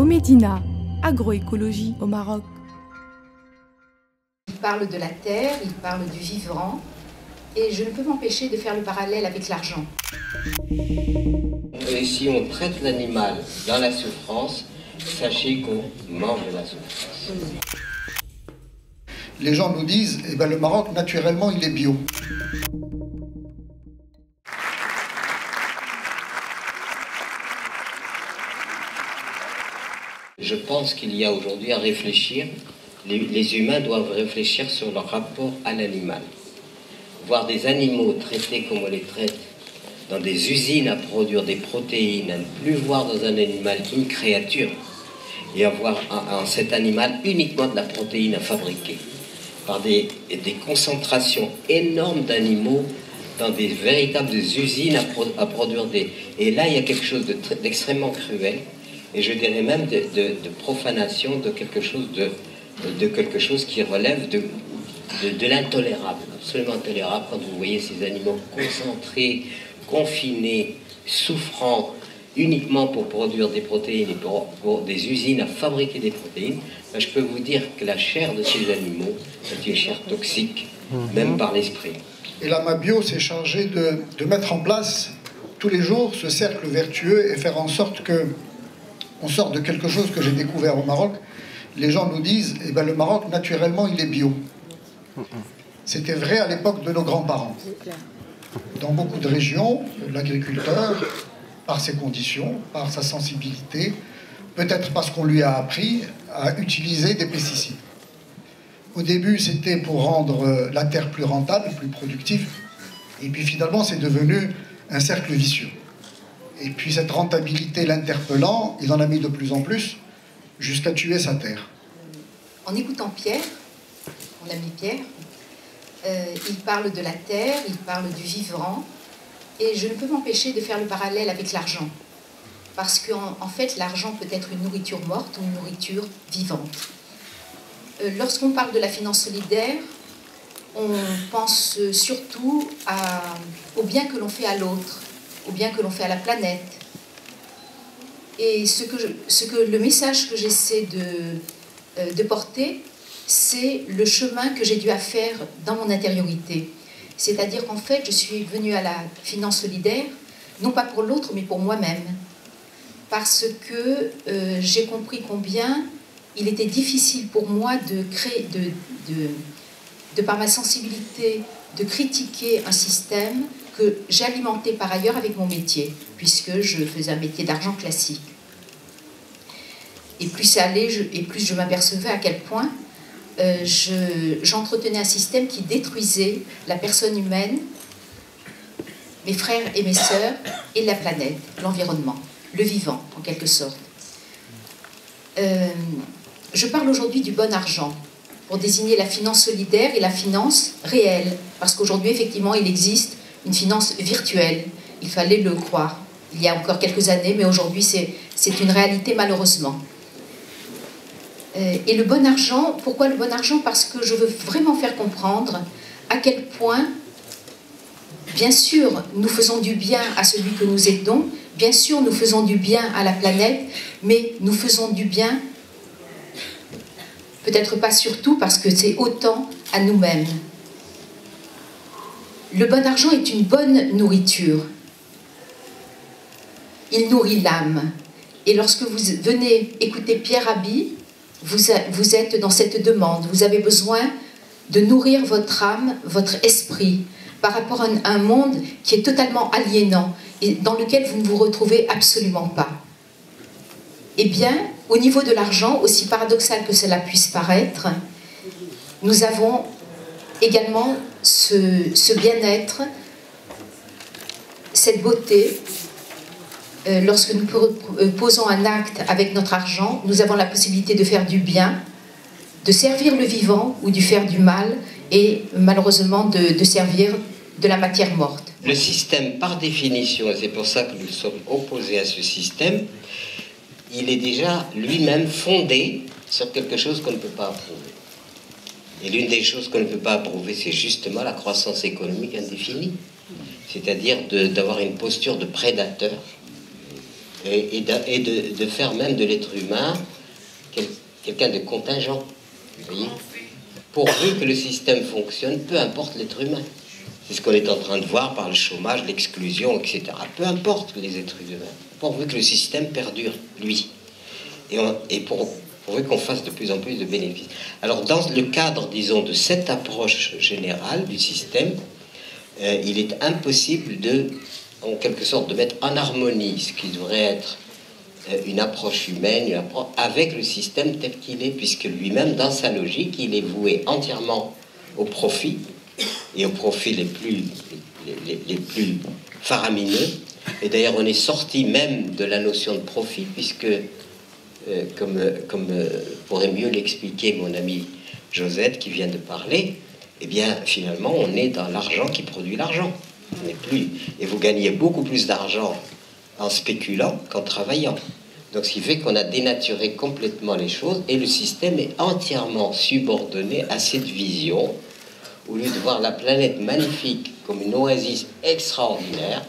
Radio Médina, agroécologie au Maroc. Il parle de la terre, il parle du vivant, et je ne peux m'empêcher de faire le parallèle avec l'argent. Et si on traite l'animal dans la souffrance, sachez qu'on mange la souffrance. Les gens nous disent, le Maroc, naturellement, il est bio. Je pense qu'il y a aujourd'hui à réfléchir, les humains doivent réfléchir sur leur rapport à l'animal. Voir des animaux traités comme on les traite, dans des usines à produire des protéines, à ne plus voir dans un animal une créature, et avoir en cet animal uniquement de la protéine à fabriquer, par des concentrations énormes d'animaux dans des véritables usines à produire des... Et là, il y a quelque chose d'extrêmement cruel, et je dirais même de profanation de quelque chose qui relève de l'intolérable, absolument intolérable, quand vous voyez ces animaux concentrés, confinés, souffrant, uniquement pour produire des protéines et pour des usines à fabriquer des protéines. Je peux vous dire que la chair de ces animaux est une chair toxique, même par l'esprit. Et la Mabio s'est chargée de mettre en place tous les jours ce cercle vertueux et faire en sorte que on sort de quelque chose que j'ai découvert au Maroc. Les gens nous disent, le Maroc, naturellement, il est bio. C'était vrai à l'époque de nos grands-parents. Dans beaucoup de régions, l'agriculteur, par ses conditions, par sa sensibilité, peut-être parce qu'on lui a appris à utiliser des pesticides. Au début, c'était pour rendre la terre plus rentable, plus productive. Et puis finalement, c'est devenu un cercle vicieux. Et puis cette rentabilité l'interpellant, il en a mis de plus en plus, jusqu'à tuer sa terre. En écoutant Pierre, mon ami Pierre, il parle de la terre, il parle du vivant, et je ne peux m'empêcher de faire le parallèle avec l'argent. Parce qu'en fait, l'argent peut être une nourriture morte ou une nourriture vivante. Lorsqu'on parle de la finance solidaire, on pense surtout au bien que l'on fait à l'autre, au bien que l'on fait à la planète. Et le message que j'essaie de porter, c'est le chemin que j'ai dû faire dans mon intériorité. C'est-à-dire qu'en fait, je suis venue à la finance solidaire, non pas pour l'autre, mais pour moi-même. Parce que j'ai compris combien il était difficile pour moi de par ma sensibilité, de critiquer un système que j'alimentais par ailleurs avec mon métier, puisque je faisais un métier d'argent classique. Et plus ça allait, et plus je m'apercevais à quel point j'entretenais un système qui détruisait la personne humaine, mes frères et mes sœurs, et la planète, l'environnement, le vivant, en quelque sorte. Je parle aujourd'hui du bon argent, pour désigner la finance solidaire et la finance réelle, parce qu'aujourd'hui, effectivement, il existe une finance virtuelle. Il fallait le croire il y a encore quelques années, mais aujourd'hui, c'est une réalité, malheureusement. Et le bon argent, pourquoi le bon argent? Parce que je veux vraiment faire comprendre à quel point, bien sûr, nous faisons du bien à celui que nous aidons, bien sûr, nous faisons du bien à la planète, mais nous faisons du bien, peut-être pas surtout, parce que c'est autant à nous-mêmes. Le bon argent est une bonne nourriture. Il nourrit l'âme. Et lorsque vous venez écouter Pierre Rabhi, vous êtes dans cette demande. Vous avez besoin de nourrir votre âme, votre esprit, par rapport à un monde qui est totalement aliénant et dans lequel vous ne vous retrouvez absolument pas. Eh bien, au niveau de l'argent, aussi paradoxal que cela puisse paraître, nous avons également ce bien-être, cette beauté. Lorsque nous posons un acte avec notre argent, nous avons la possibilité de faire du bien, de servir le vivant ou de faire du mal et malheureusement de servir de la matière morte. Le système, par définition, et c'est pour ça que nous sommes opposés à ce système, il est déjà lui-même fondé sur quelque chose qu'on ne peut pas approuver. Et l'une des choses qu'on ne peut pas approuver, c'est justement la croissance économique indéfinie. C'est-à-dire d'avoir une posture de prédateur et de faire même de l'être humain quelqu'un de contingent, vous voyez, pourvu que le système fonctionne, peu importe l'être humain. C'est ce qu'on est en train de voir par le chômage, l'exclusion, etc. Peu importe les êtres humains, pourvu que le système perdure, lui. Et pourvu qu'on fasse de plus en plus de bénéfices. Alors, dans le cadre, disons, de cette approche générale du système, il est impossible en quelque sorte, de mettre en harmonie ce qui devrait être une approche humaine, avec le système tel qu'il est, puisque lui-même, dans sa logique, il est voué entièrement au profit, et aux profits les plus faramineux. Et d'ailleurs, on est sorti même de la notion de profit, puisque, comme pourrait mieux l'expliquer mon ami Josette, qui vient de parler, eh bien, finalement, on est dans l'argent qui produit l'argent. On n'est plus... Et vous gagnez beaucoup plus d'argent en spéculant qu'en travaillant. Donc, ce qui fait qu'on a dénaturé complètement les choses, et le système est entièrement subordonné à cette vision. Au lieu de voir la planète magnifique comme une oasis extraordinaire,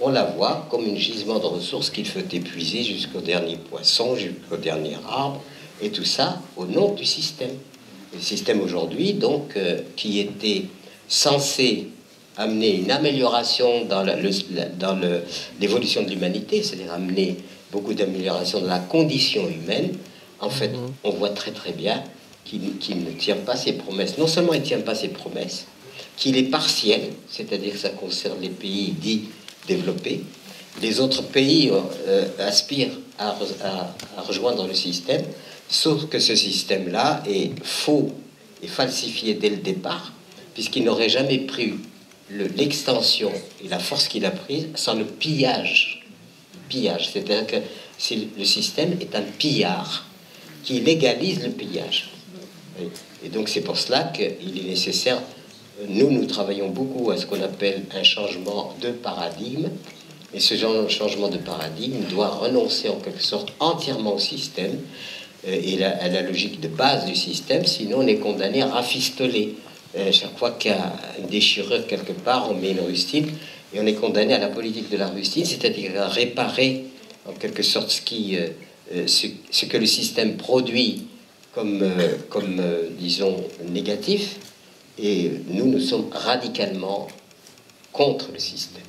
on la voit comme un gisement de ressources qu'il faut épuiser jusqu'au dernier poisson, jusqu'au dernier arbre, et tout ça au nom du système. Le système aujourd'hui, donc, qui était censé amener une amélioration dans l'évolution de l'humanité, c'est-à-dire amener beaucoup d'amélioration de la condition humaine, en fait, on voit très très bien qu'il ne tient pas ses promesses. Non seulement il ne tient pas ses promesses, qu'il est partiel, c'est-à-dire que ça concerne les pays dits développés. Les autres pays aspirent à rejoindre le système, sauf que ce système-là est faux et falsifié dès le départ, puisqu'il n'aurait jamais pris l'extension et la force qu'il a prise sans le pillage. C'est-à-dire que le système est un pillard qui légalise le pillage. Et donc c'est pour cela qu'il est nécessaire, nous travaillons beaucoup à ce qu'on appelle un changement de paradigme, et ce genre de changement de paradigme doit renoncer en quelque sorte entièrement au système et à la logique de base du système, sinon on est condamné à rafistoler. Chaque fois qu'il y a une déchirure quelque part, on met une rustine, et on est condamné à la politique de la rustine, c'est-à-dire à réparer en quelque sorte ce que le système produit comme disons, négatif, et nous sommes radicalement contre le système.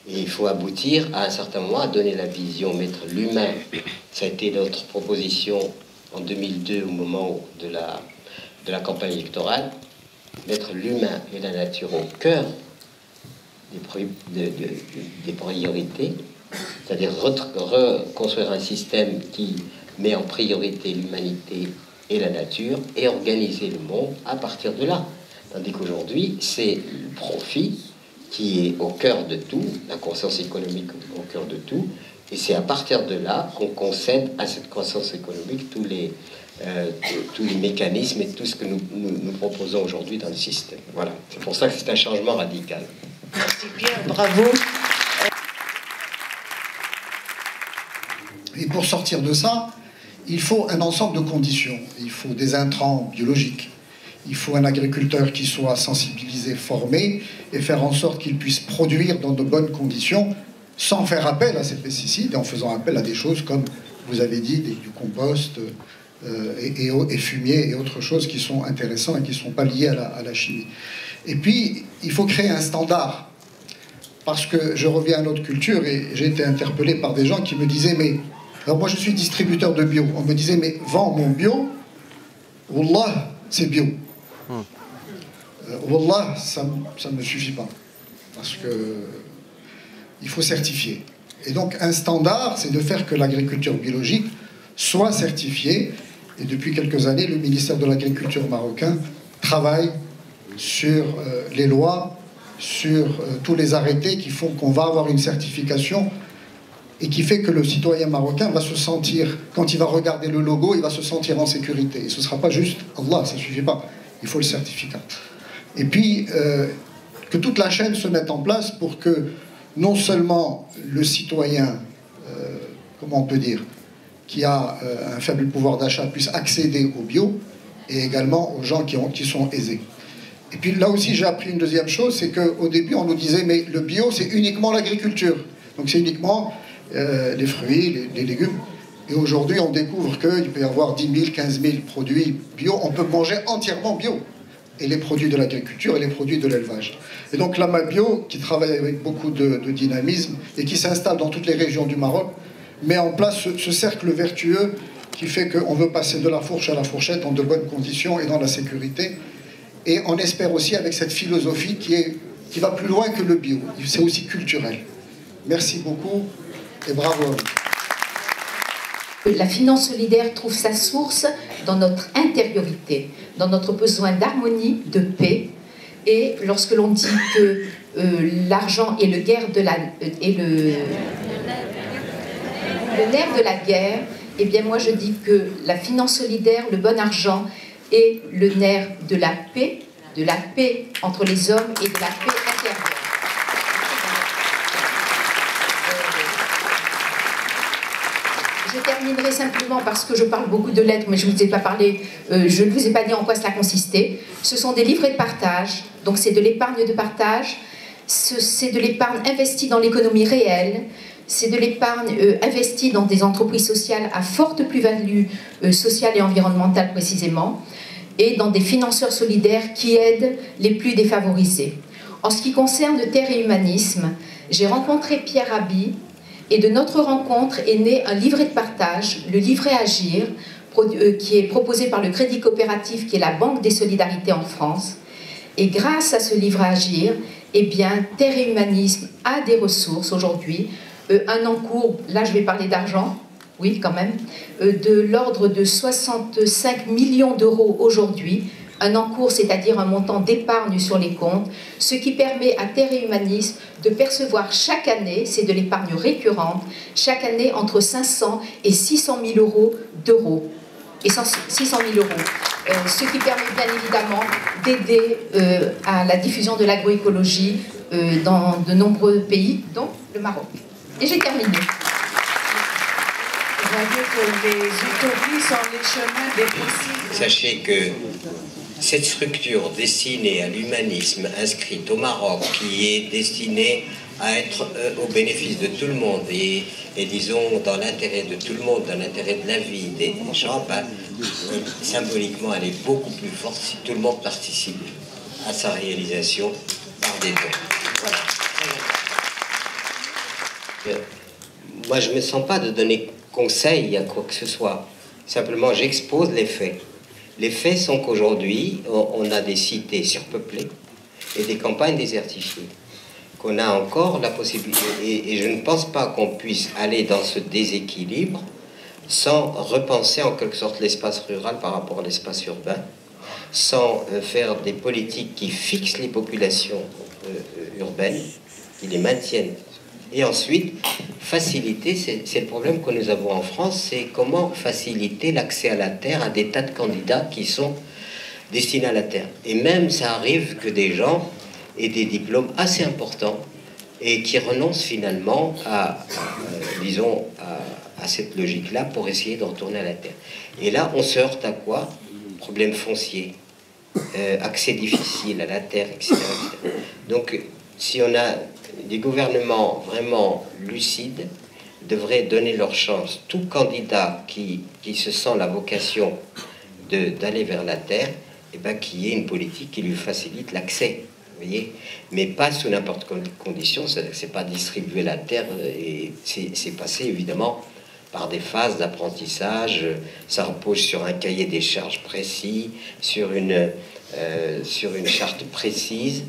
Et il faut aboutir à un certain moment à donner la vision, mettre l'humain. Ça a été notre proposition en 2002 au moment de la campagne électorale, mettre l'humain et la nature au cœur des priorités, c'est-à-dire reconstruire un système qui met en priorité l'humanité et la nature, et organiser le monde à partir de là. Tandis qu'aujourd'hui, c'est le profit qui est au cœur de tout, la croissance économique au cœur de tout, et c'est à partir de là qu'on concède à cette croissance économique tous les mécanismes et tout ce que nous proposons aujourd'hui dans le système. Voilà, c'est pour ça que c'est un changement radical. Merci Pierre, bravo. Et pour sortir de ça, il faut un ensemble de conditions. Il faut des intrants biologiques. Il faut un agriculteur qui soit sensibilisé, formé, et faire en sorte qu'il puisse produire dans de bonnes conditions, sans faire appel à ces pesticides, et en faisant appel à des choses comme, vous avez dit, du compost et fumier et autres choses qui sont intéressantes et qui ne sont pas liées à la chimie. Et puis, il faut créer un standard. Parce que je reviens à notre culture, et j'ai été interpellé par des gens qui me disaient, mais... Alors moi, je suis distributeur de bio. On me disait, mais vends mon bio, Wallah, c'est bio. Wallah, ça ne me suffit pas. Parce que il faut certifier. Et donc, un standard, c'est de faire que l'agriculture biologique soit certifiée. Et depuis quelques années, le ministère de l'Agriculture marocain travaille sur les lois, sur tous les arrêtés qui font qu'on va avoir une certification, et qui fait que le citoyen marocain va se sentir, quand il va regarder le logo, il va se sentir en sécurité. Et ce ne sera pas juste Allah, ça ne suffit pas. Il faut le certificat. Et puis, que toute la chaîne se mette en place pour que non seulement le citoyen, comment on peut dire, qui a un faible pouvoir d'achat puisse accéder au bio, et également aux gens qui sont aisés. Et puis là aussi, j'ai appris une deuxième chose, c'est qu'au début, on nous disait, mais le bio, c'est uniquement l'agriculture. Donc c'est uniquement les fruits, les légumes. Et aujourd'hui, on découvre qu'il peut y avoir 10 000, 15 000 produits bio. On peut manger entièrement bio. Et les produits de l'agriculture et les produits de l'élevage. Et donc l'AMA Bio, qui travaille avec beaucoup de dynamisme et qui s'installe dans toutes les régions du Maroc, met en place ce cercle vertueux qui fait qu'on veut passer de la fourche à la fourchette dans de bonnes conditions et dans la sécurité. Et on espère aussi avec cette philosophie qui va plus loin que le bio. C'est aussi culturel. Merci beaucoup et bravo à vous. La finance solidaire trouve sa source dans notre intériorité, dans notre besoin d'harmonie, de paix. Et lorsque l'on dit que l'argent est le nerf de la guerre, eh bien moi je dis que la finance solidaire, le bon argent, est le nerf de la paix entre les hommes et de la paix intérieure. Je terminerai simplement parce que je parle beaucoup de lettres, mais je ne vous ai pas parlé, je ne vous ai pas dit en quoi cela consistait. Ce sont des livrets de partage, donc c'est de l'épargne de partage, c'est de l'épargne investie dans l'économie réelle, c'est de l'épargne investie dans des entreprises sociales à forte plus-value sociale et environnementale précisément, et dans des financeurs solidaires qui aident les plus défavorisés. En ce qui concerne Terre et Humanisme, j'ai rencontré Pierre Rabhi, et de notre rencontre est né un livret de partage, le livret Agir, qui est proposé par le Crédit Coopératif, qui est la Banque des Solidarités en France. Et grâce à ce livret Agir, eh bien, Terre et Humanisme a des ressources aujourd'hui, un encours, là je vais parler d'argent, oui quand même, de l'ordre de 65 millions d'euros aujourd'hui, un encours, c'est-à-dire un montant d'épargne sur les comptes, ce qui permet à Terre et Humanisme de percevoir chaque année, c'est de l'épargne récurrente, chaque année entre 500 et 600 000 euros et 600 000 euros. Ce qui permet bien évidemment d'aider à la diffusion de l'agroécologie dans de nombreux pays, dont le Maroc. Et j'ai terminé. Vous voyez que les utopies sont les chemins des possibles. Sachez que cette structure destinée à l'humanisme, inscrite au Maroc, qui est destinée à être au bénéfice de tout le monde et disons dans l'intérêt de tout le monde, dans l'intérêt de la vie des gens, ben, symboliquement elle est beaucoup plus forte si tout le monde participe à sa réalisation par des dons. Voilà. Moi je ne me sens pas de donner conseil à quoi que ce soit, simplement j'expose les faits. Les faits sont qu'aujourd'hui, on a des cités surpeuplées et des campagnes désertifiées. Qu'on a encore la possibilité, et je ne pense pas qu'on puisse aller dans ce déséquilibre sans repenser en quelque sorte l'espace rural par rapport à l'espace urbain, sans faire des politiques qui fixent les populations urbaines, qui les maintiennent. Et ensuite, faciliter, c'est le problème que nous avons en France, c'est comment faciliter l'accès à la terre à des tas de candidats qui sont destinés à la terre. Et même ça arrive que des gens aient des diplômes assez importants et qui renoncent finalement disons, à cette logique-là pour essayer de retourner à la terre. Et là, on se heurte à quoi? Problème foncier, accès difficile à la terre, etc. Donc, si on a des gouvernements vraiment lucides, devraient donner leur chance. Tout candidat qui se sent la vocation d'aller vers la terre, eh ben, qu'il y ait une politique qui lui facilite l'accès. Vous voyez, mais pas sous n'importe quelle condition. C'est pas distribuer la terre, et c'est passer évidemment par des phases d'apprentissage. Ça repose sur un cahier des charges précis, sur une charte précise.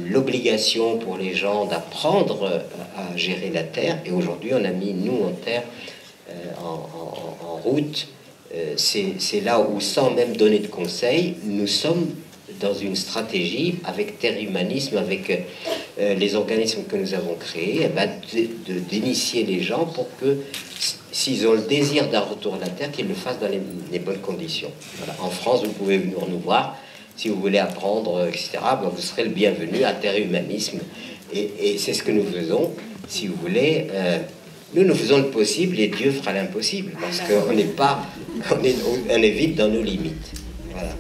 L'obligation pour les gens d'apprendre à gérer la terre, et aujourd'hui on a mis nous en terre en route. C'est là où, sans même donner de conseils, nous sommes dans une stratégie avec Terre Humanisme, avec les organismes que nous avons créés, eh ben, d'initier les gens pour que, s'ils ont le désir d'un retour à la terre, qu'ils le fassent dans les bonnes conditions. Voilà. En France, vous pouvez venir nous voir. Si vous voulez apprendre, etc., ben vous serez le bienvenu à Terre et Humanisme. Et c'est ce que nous faisons. Si vous voulez, nous faisons le possible et Dieu fera l'impossible. Parce qu'on n'est pas, on est vite dans nos limites. Voilà.